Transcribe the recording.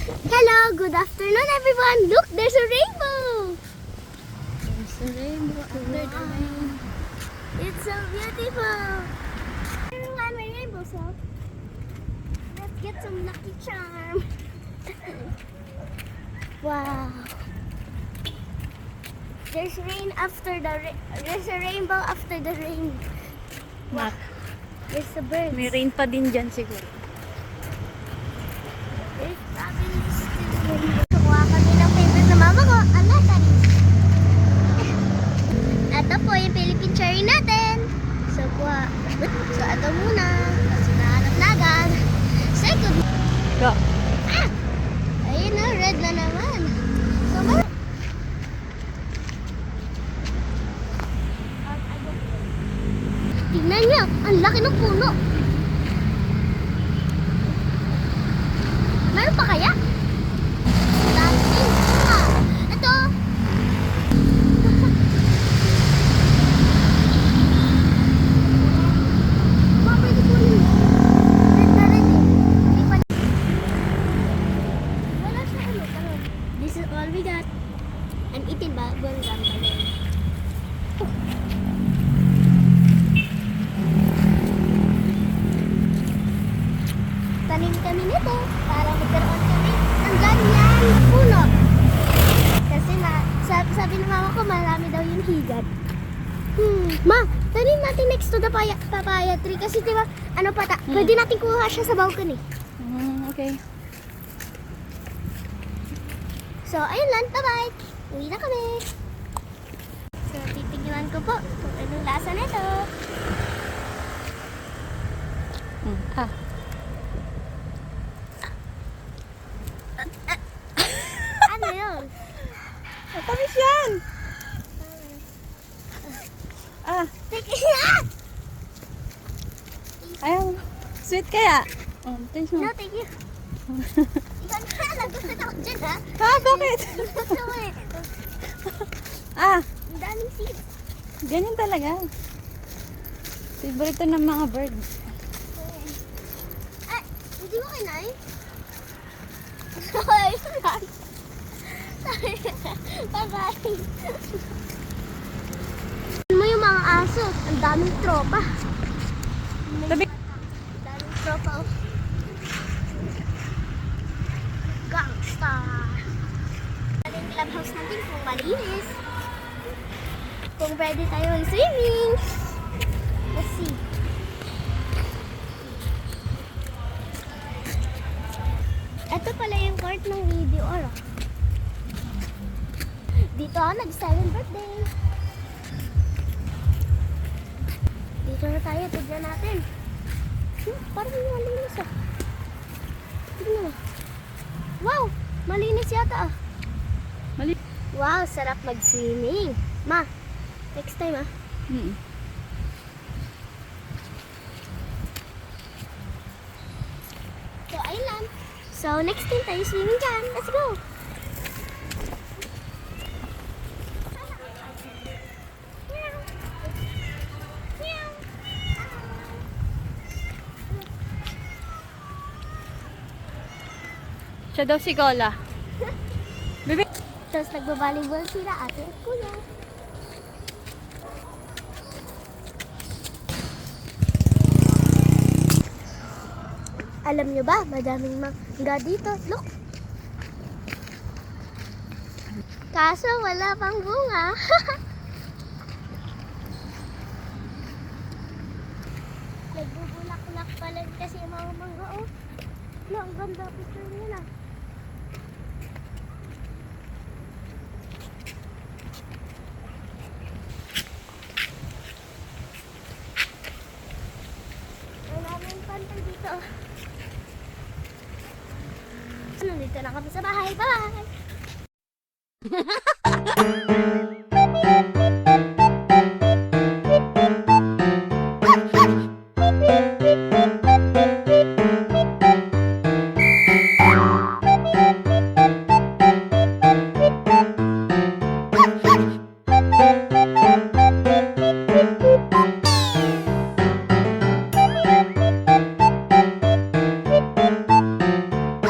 Hello, good afternoon everyone. Look, there's a rainbow. There's a rainbow after the rain. It's so beautiful. Everyone, my rainbow, so let's get some lucky charm. Wow. There's rain after the there's a rainbow after the rain. Mak, There's a bird. may rain pa din dyan siguro. There's probably still rainbow. Kuha kami ng favorite na mama ko, ang latari. Ito po yung Philippine cherry natin. So, kuha. So, ito muna. Kasi nahanap na agad. Second. Go. Ah! Ayun na, red na naman. So, tingnan niyo, ang laki ng puno. Meron pa kaya? Dancing. Ah, ito. Mga pwede kunin mo. Red na red eh. Hindi pa. Wala siya ano. Pero this is all we got. An itin ba? Buwan balon. Tanim kami nito para magkaroon kami ng ganyan puno. Kasi sabi ng mama ko marami daw yung higad. Ma, tanim natin next to the papaya tree kasi diba, ano pwede natin kuha siya sa balcony. Okay. So, ayun lang, bye-bye. Uwi na kami. So, titignan ko po kung anong lasa nito. Ah. Ano yun? Matamis yan! Ah, Tignan! ayaw. Sweet kaya? Oh, taste mo. No, thank you. Ikaw na, nagustuhan ako dyan ha. Ah, bakit? Gusto mo eh. Ah, Ang daming seeds. ganyan talaga. Favorite ng mga birds. Ay, hindi mo kinain? Sorry. Sorry. Pagkain. Mo yung mga aso. Ang daming tropa. Tabi. Ang daming tropa. Oh. Gangsta. Yung clubhouse natin kung malinis. Kung pwede tayo mag-swimming. Let's see. Ito pala yung court ng video or dito ako nag-7th birthday. Dito na tayo, tignan natin. Parang malinis ah. Tignan mo. Wow! Malinis yata ah. Mali. Wow, sarap mag-swimming. Ma, next time ah. So, ayun lang. So, next time tayo swimming dyan. Let's go! Siya daw si Cola. Bebe. Tapos nagbabalibol sila ate at kuya. Alam nyo ba, madaming mangga dito. Look! Kaso wala pang bunga. Nagbubulak-bulak pala kasi yung mga mangga. Oh, no, ang ganda picture nila. Maraming pantay dito. Nandito na kami sa bahay. Bye!